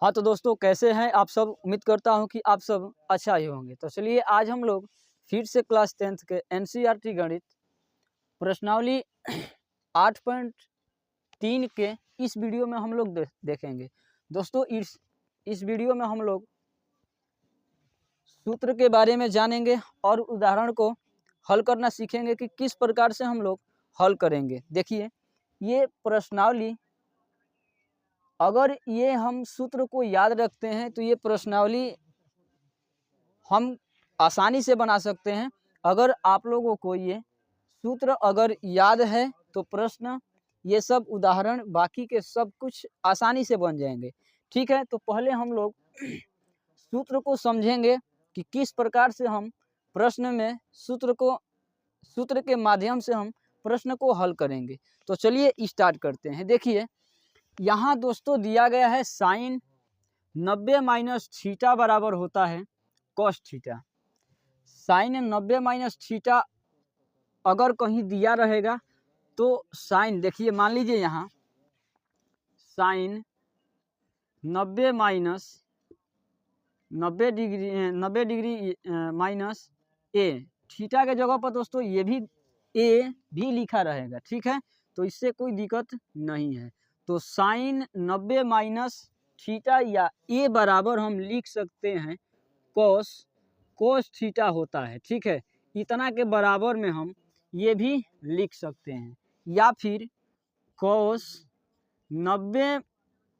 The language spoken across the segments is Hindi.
हाँ तो दोस्तों, कैसे हैं आप सब। उम्मीद करता हूं कि आप सब अच्छा ही होंगे। तो चलिए आज हम लोग फिर से क्लास 10th के एनसीईआरटी गणित प्रश्नावली 8.3 के इस वीडियो में हम लोग देखेंगे। दोस्तों इस वीडियो में हम लोग सूत्र के बारे में जानेंगे और उदाहरण को हल करना सीखेंगे कि किस प्रकार से हम लोग हल करेंगे। देखिए, ये प्रश्नावली, अगर ये हम सूत्र को याद रखते हैं तो ये प्रश्नावली हम आसानी से बना सकते हैं। अगर आप लोगों को ये सूत्र अगर याद है तो प्रश्न, ये सब उदाहरण, बाकी के सब कुछ आसानी से बन जाएंगे। ठीक है, तो पहले हम लोग सूत्र को समझेंगे कि किस प्रकार से हम प्रश्न में सूत्र के माध्यम से हम प्रश्न को हल करेंगे। तो चलिए स्टार्ट करते हैं। देखिए, यहाँ दोस्तों दिया गया है साइन 90 माइनस थीटा बराबर होता है cos theta. Sine 90 minus theta अगर कहीं दिया रहेगा तो साइन, देखिए मान लीजिए यहाँ साइन 90 माइनस 90 डिग्री माइनस ए, थीटा के जगह पर दोस्तों ये भी ए भी लिखा रहेगा। ठीक है, तो इससे कोई दिक्कत नहीं है। तो साइन 90 माइनस थीटा या ए बराबर हम लिख सकते हैं कोस थीटा होता है। ठीक है, इतना के बराबर में हम ये भी लिख सकते हैं, या फिर कोस 90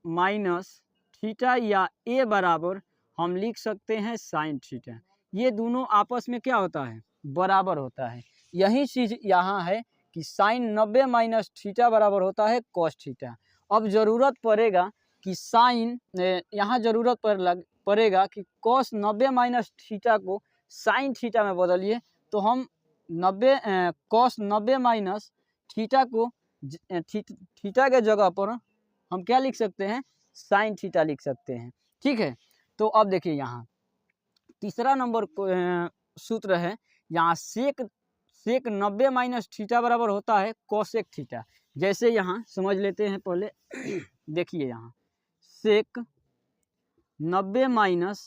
माइनस थीटा या ए बराबर हम लिख सकते हैं साइन थीटा। ये दोनों आपस में क्या होता है, बराबर होता है। यही चीज यहाँ है कि साइन 90 माइनस थीटा बराबर होता है कॉस थीटा। अब जरूरत पड़ेगा कि साइन, यहाँ जरूरत पड़ेगा कि कॉस 90 माइनस थीटा को साइन थीटा में बदलिए। तो हम कॉस 90 माइनस थीटा को थीटा के जगह पर हम क्या लिख सकते हैं, साइन थीटा लिख सकते हैं। ठीक है, तो अब देखिए यहाँ तीसरा नंबर सूत्र है, यहाँ सेक 90 माइनस थीटा बराबर होता है कोसेक थीटा। जैसे यहाँ समझ लेते हैं पहले। देखिए यहाँ सेक 90 माइनस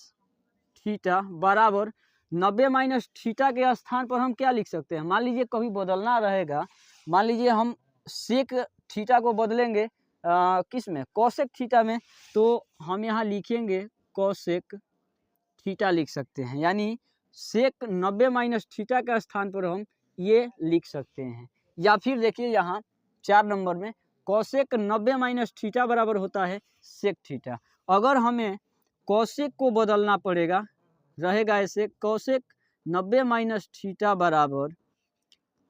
थीटा बराबर 90 माइनस थीटा के स्थान पर हम क्या लिख सकते हैं। मान लीजिए कभी बदलना रहेगा, मान लीजिए हम सेक थीटा को बदलेंगे किस में, कोसेक थीटा में, तो हम यहाँ लिखेंगे कोसेक थीटा लिख सकते हैं। यानी सेक 90 माइनस थीटा के स्थान पर हम ये लिख सकते हैं। या फिर देखिए यहाँ 4 नंबर में कोसेक 90 माइनस थीटा बराबर होता है सेक थीटा। अगर हमें कोसेक को बदलना पड़ेगा, रहेगा ऐसे कोसेक 90 माइनस थीटा बराबर,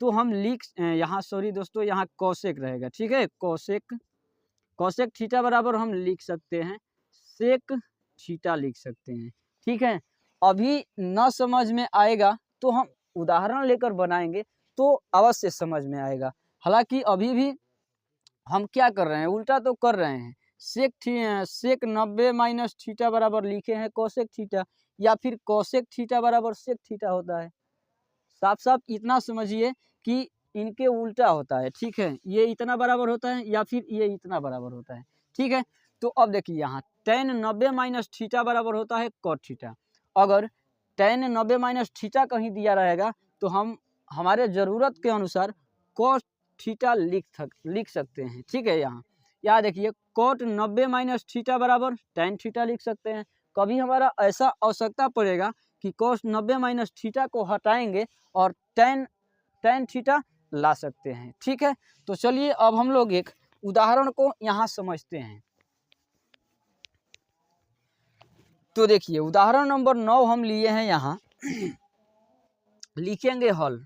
तो हम यहाँ सॉरी दोस्तों, यहाँ कोसेक रहेगा। ठीक है, कोसेक थीटा बराबर हम लिख सकते हैं सेक थीटा लिख सकते हैं। ठीक है, अभी न समझ में आएगा तो हम उदाहरण लेकर बनाएंगे तो अवश्य समझ में आएगा। हालांकि अभी भी हम क्या कर रहे हैं, उल्टा तो कर रहे हैं। सेक 90 माइनस थीटा बराबर लिखे हैं कोसेक थीटा, या फिर कोसेक थीटा बराबर सेक थीटा होता है। साफ साफ इतना समझिए कि इनके उल्टा होता है। ठीक है, ये इतना बराबर होता है या फिर ये इतना बराबर होता है। ठीक है, तो अब देखिए यहाँ tan 90 माइनस थीटा बराबर होता है कॉट थीटा। अगर tan 90 माइनस थीटा कहीं दिया रहेगा तो हम हमारे ज़रूरत के अनुसार कॉट थीटा लिख सकते हैं। ठीक है, यहाँ देखिए कॉट 90 माइनस थीटा बराबर tan थीटा लिख सकते हैं। कभी हमारा ऐसा आवश्यकता पड़ेगा कि कॉस 90 माइनस थीटा को हटाएंगे और tan थीटा ला सकते हैं। ठीक है, तो चलिए अब हम लोग एक उदाहरण को यहाँ समझते हैं। तो देखिए उदाहरण नंबर 9 हम लिए हैं। यहाँ लिखेंगे हल।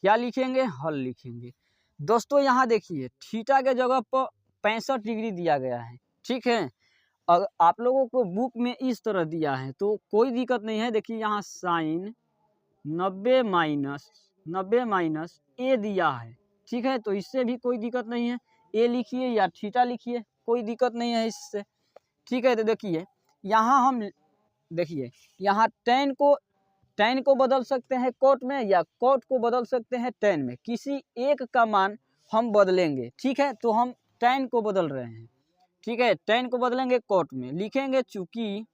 क्या लिखेंगे, हल लिखेंगे। दोस्तों यहाँ देखिए थीटा के जगह पर 65 डिग्री दिया गया है। ठीक है, अगर आप लोगों को बुक में इस तरह दिया है तो कोई दिक्कत नहीं है। देखिए यहाँ साइन 90 माइनस ए दिया है। ठीक है, तो इससे भी कोई दिक्कत नहीं है, ए लिखिए या थीटा लिखिए, कोई दिक्कत नहीं है इससे। ठीक है, तो देखिए यहाँ हम देखिए यहाँ tan को बदल सकते हैं कोट में, या कोट को बदल सकते हैं tan में। किसी एक का मान हम बदलेंगे। ठीक है, तो हम tan को बदल रहे हैं। ठीक है, tan को बदलेंगे cot में, लिखेंगे चूंकि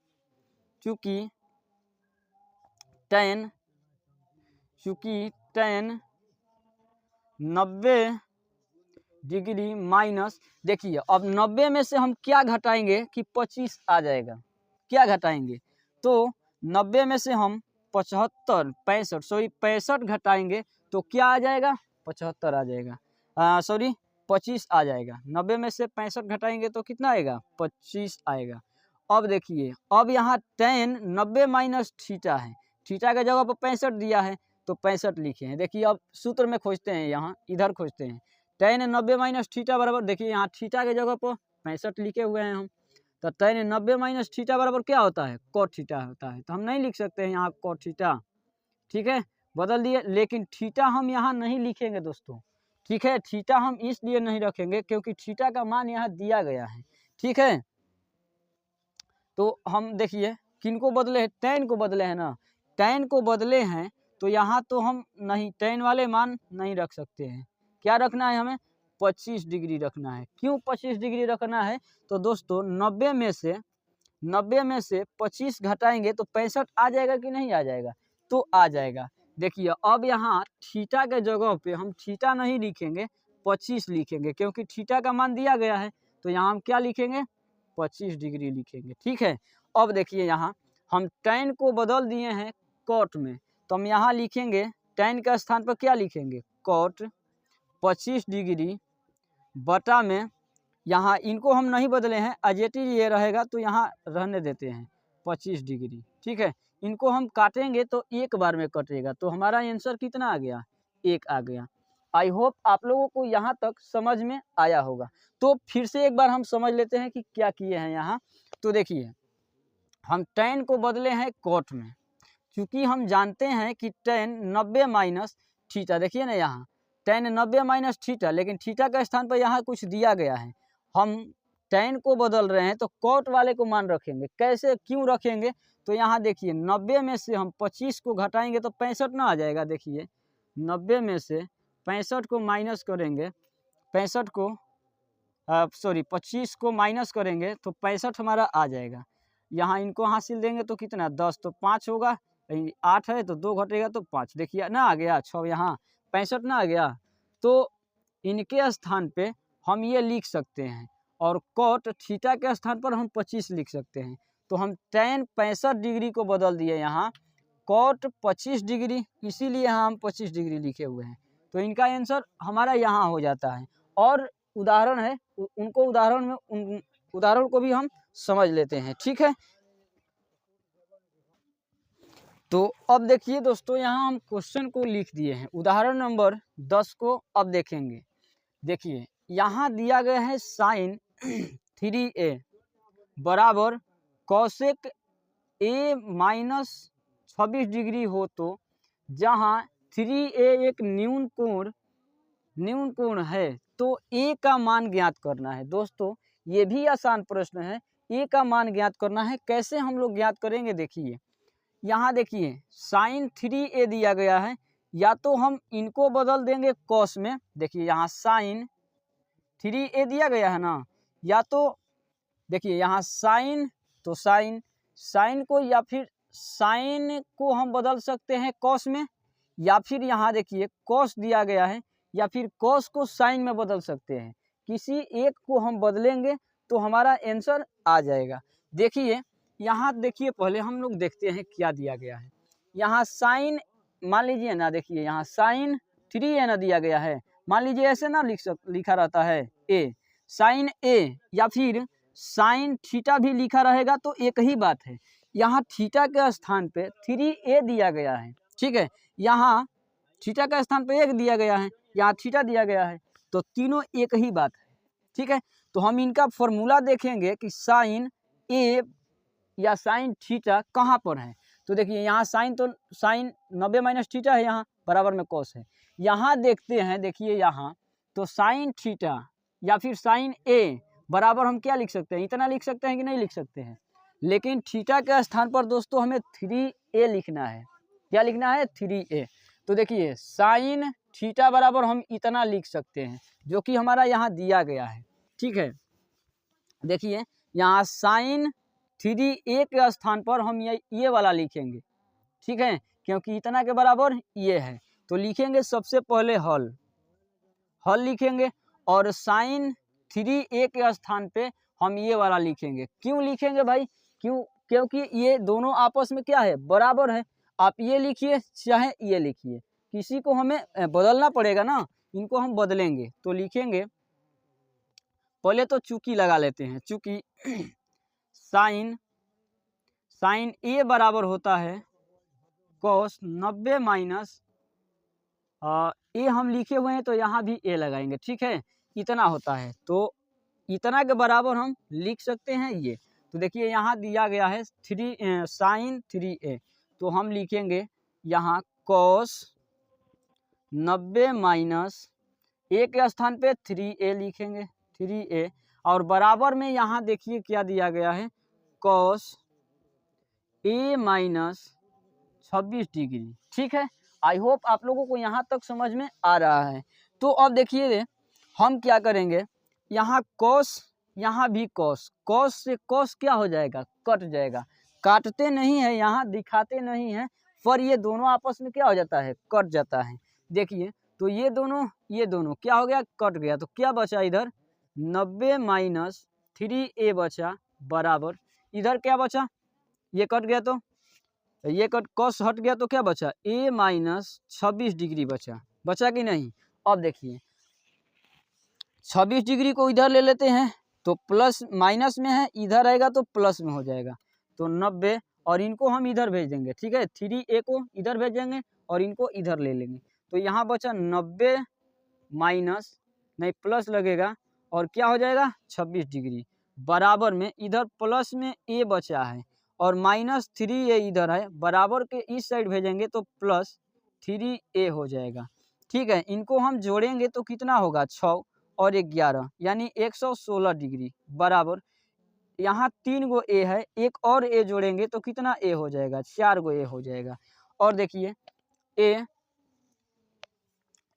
tan 90 डिग्री माइनस, देखिए अब 90 में से हम क्या घटाएंगे कि 25 आ जाएगा, क्या घटाएंगे तो 90 में से हम 65 घटाएंगे तो क्या आ जाएगा, 75 आ जाएगा, 25 आ जाएगा। 90 में से 65 घटाएंगे तो कितना आएगा, 25 आएगा। अब देखिए, अब यहाँ tan 90 माइनस थीटा है, थीटा के जगह पर 65 दिया है तो 65 लिखे हैं। देखिए अब सूत्र में खोजते हैं, यहाँ इधर खोजते हैं, tan 90 माइनस थीटा बराबर, देखिए यहाँ थीटा के जगह पर 65 लिखे हुए हैं हम, तो tan 90 माइनस थीटा बराबर क्या होता है, cot थीटा होता है, तो हम नहीं लिख सकते हैं यहाँ cot थीटा, ठीक है, बदल दिए। लेकिन थीटा हम यहाँ नहीं लिखेंगे दोस्तों, ठीक है, थीटा हम इसलिए नहीं रखेंगे क्योंकि थीटा का मान यहाँ दिया गया है, ठीक है। तो हम देखिए किनको बदले हैं, tan को बदले हैं ना, tan को बदले हैं तो यहाँ तो हम नहीं tan वाले मान नहीं रख सकते हैं, क्या रखना है हमें, 25 डिग्री रखना है। क्यों 25 डिग्री रखना है, तो दोस्तों 90 में से 25 घटाएंगे तो 65 आ जाएगा कि नहीं आ जाएगा, तो आ जाएगा। देखिए अब यहाँ थीटा के जगह पे हम थीटा नहीं लिखेंगे, 25 लिखेंगे, क्योंकि थीटा का मान दिया गया है, तो यहाँ हम क्या लिखेंगे, 25 डिग्री लिखेंगे, ठीक है। अब देखिए यहाँ हम tan को बदल दिए हैं cot में, तो हम यहाँ लिखेंगे tan के स्थान पर क्या लिखेंगे, cot 25 डिग्री बटा में, यहाँ इनको हम नहीं बदले हैं, एजेटिव ये रहेगा तो यहाँ रहने देते हैं 25 डिग्री, ठीक है। इनको हम काटेंगे तो एक बार में कटेगा, तो हमारा आंसर कितना आ गया, 1 आ गया। आई होप आप लोगों को यहाँ तक समझ में आया होगा। तो फिर से एक बार हम समझ लेते हैं कि क्या किए हैं यहाँ। तो देखिए हम tan को बदले हैं cot में, क्योंकि हम जानते हैं कि tan 90 माइनस थीटा, देखिए ना यहाँ tan 90 माइनस थीटा, लेकिन थीटा का स्थान पर यहाँ कुछ दिया गया है, हम tan को बदल रहे हैं तो cot वाले को मान रखेंगे। कैसे, क्यों रखेंगे, तो यहाँ देखिए 90 में से हम 25 को घटाएंगे तो 65 ना आ जाएगा। देखिए 90 में से 65 को माइनस करेंगे, 65 को 25 को माइनस करेंगे तो 65 हमारा आ जाएगा। यहाँ इनको हासिल देंगे तो कितना, 10 तो 5 होगा, 8 है तो 2 घटेगा तो 5, देखिए ना आ गया 6, यहाँ 65 ना आ गया। तो इनके स्थान पे हम ये लिख सकते हैं, और cot थीटा के स्थान पर हम 25 लिख सकते हैं। तो हम tan 65 डिग्री को बदल दिए यहाँ cot 25 डिग्री, इसीलिए यहाँ हम 25 डिग्री लिखे हुए हैं। तो इनका आंसर हमारा यहाँ हो जाता है। और उदाहरण है, उनको उदाहरण में उदाहरण को भी हम समझ लेते हैं, ठीक है। तो अब देखिए दोस्तों, यहाँ हम क्वेश्चन को लिख दिए हैं, उदाहरण नंबर 10 को अब देखेंगे। देखिए यहाँ दिया गया है sin 3a बराबर cosec a माइनस 26 डिग्री हो, तो जहाँ 3a एक न्यून कोण है तो a का मान ज्ञात करना है। दोस्तों ये भी आसान प्रश्न है, a का मान ज्ञात करना है। कैसे हम लोग ज्ञात करेंगे, देखिए यहाँ देखिए sin 3a दिया गया है, या तो हम इनको बदल देंगे cos में, देखिए यहाँ sin 3a दिया गया है ना, या तो देखिए यहाँ sin, तो sin को या फिर sin को हम बदल सकते हैं cos में, या फिर यहाँ देखिए cos दिया गया है, या फिर cos को sin में बदल सकते हैं। किसी एक को हम बदलेंगे तो हमारा आंसर आ जाएगा। देखिए यहाँ देखिए, पहले हम लोग देखते हैं क्या दिया गया है। यहाँ sin मान लीजिए ना, देखिए यहाँ sin 3a ना दिया गया है, मान लीजिए ऐसे ना लिखा रहता है a, sin a या फिर sin थीटा भी लिखा रहेगा तो एक ही बात है। यहाँ थीटा के स्थान पे 3a दिया गया है, ठीक है, यहाँ थीटा का स्थान पे 1 दिया गया है, यहाँ थीटा दिया गया है, तो तीनों एक ही बात है, ठीक है। तो हम इनका फॉर्मूला देखेंगे कि sin a या sin थीटा कहाँ पर है। तो देखिए यहाँ sin 90 माइनस थीटा है, यहाँ बराबर में cos है। यहाँ देखते हैं, देखिए यहाँ तो sin थीटा या फिर sin a बराबर हम क्या लिख सकते हैं, इतना लिख सकते हैं कि नहीं लिख सकते हैं। लेकिन थीटा के स्थान पर दोस्तों हमें 3a लिखना है। क्या लिखना है, 3a। तो देखिए sin थीटा बराबर हम इतना लिख सकते हैं, जो कि हमारा यहाँ दिया गया है, ठीक है। देखिए यहाँ साइन 3a के स्थान पर हम ये वाला लिखेंगे, ठीक है, क्योंकि इतना के बराबर ये है। तो लिखेंगे सबसे पहले हल लिखेंगे और साइन 3a के स्थान पे हम ये वाला लिखेंगे। क्यों लिखेंगे भाई? क्योंकि ये दोनों आपस में क्या है, बराबर है। आप ये लिखिए चाहे ये लिखिए, किसी को हमें बदलना पड़ेगा ना, इनको हम बदलेंगे। तो लिखेंगे पहले तो चूंकि लगा लेते हैं, चूंकि साइन ए बराबर होता है cos 90 माइनस ए हम लिखे हुए हैं तो यहाँ भी ए लगाएंगे, ठीक है, इतना होता है। तो इतना के बराबर हम लिख सकते हैं ये। तो देखिए यहाँ दिया गया है साइन 3a, तो हम लिखेंगे यहाँ cos 90 माइनस ए के स्थान पे 3a लिखेंगे, 3a, और बराबर में यहाँ देखिए क्या दिया गया है, cos a माइनस 26 डिग्री, ठीक है। आई होप आप लोगों को यहाँ तक समझ में आ रहा है। तो अब देखिए हम क्या करेंगे, यहाँ cos, यहाँ भी cos से cos क्या हो जाएगा, कट जाएगा। काटते नहीं है, यहाँ दिखाते नहीं है, पर ये दोनों आपस में क्या हो जाता है, कट जाता है। देखिए तो ये दोनों क्या हो गया, कट गया। तो क्या बचा इधर 90 माइनस 3a बचा, बराबर इधर क्या बचा, ये कट गया तो ये कट cos हट गया, तो क्या बचा a माइनस 26 डिग्री बचा कि नहीं। अब देखिए 26 डिग्री को इधर ले लेते हैं तो प्लस माइनस में है, इधर आएगा तो प्लस में हो जाएगा। तो 90, और इनको हम इधर भेज देंगे, ठीक है, 3a को इधर भेजेंगे और इनको इधर ले लेंगे। तो यहाँ बचा 90 माइनस, नहीं प्लस लगेगा, और क्या हो जाएगा 26 डिग्री, बराबर में इधर प्लस में a बचा है और माइनस 3a इधर है, बराबर के इस साइड भेजेंगे तो प्लस 3a हो जाएगा, ठीक है। इनको हम जोड़ेंगे तो कितना होगा, 6 और 11 यानी 116 डिग्री, बराबर यहाँ 3 गो a है, एक और a जोड़ेंगे तो कितना a हो जाएगा, 4 गो a हो जाएगा। और देखिए a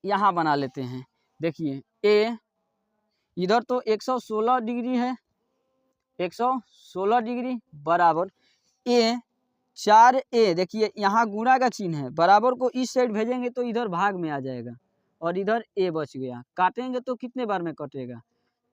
यहाँ बना लेते हैं, देखिए a इधर तो 116 डिग्री है, 116 डिग्री, बराबर a 4a, देखिए यहाँ गुणा का चिन्ह है, बराबर को इस साइड भेजेंगे तो इधर भाग में आ जाएगा और इधर a बच गया। काटेंगे तो कितने बार में कटेगा,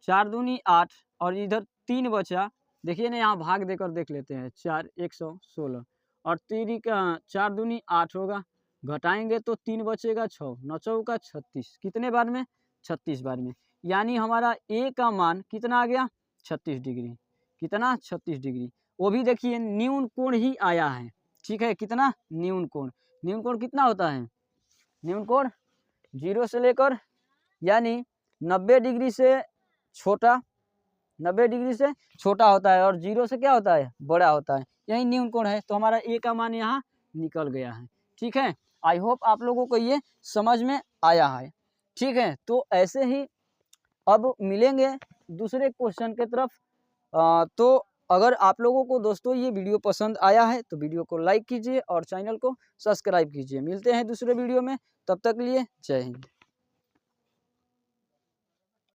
4 दूनी 8 और इधर 3 बचा। देखिए ना यहाँ भाग देकर देख लेते हैं, 4 116 और 3 का 4 दूनी 8 होगा, घटाएंगे तो 3 बचेगा 6, 9 चौका 36, कितने बार में, 36 बार में। यानी हमारा a का मान कितना आ गया, 36 डिग्री, कितना 36 डिग्री। वो भी देखिए न्यून कोण ही आया है, ठीक है, कितना न्यून कोण कितना होता है, न्यून कोण 0 से लेकर यानी 90 डिग्री से छोटा, 90 डिग्री से छोटा होता है और 0 से क्या होता है, बड़ा होता है, यही न्यून कोण है। तो हमारा a का मान यहाँ निकल गया है, ठीक है। आई होप आप लोगों को ये समझ में आया है, ठीक है। तो ऐसे ही अब मिलेंगे दूसरे क्वेश्चन के तरफ। तो अगर आप लोगों को दोस्तों ये वीडियो पसंद आया है तो वीडियो को लाइक कीजिए और चैनल को सब्सक्राइब कीजिए। मिलते हैं दूसरे वीडियो में, तब तक के लिए जय हिंद।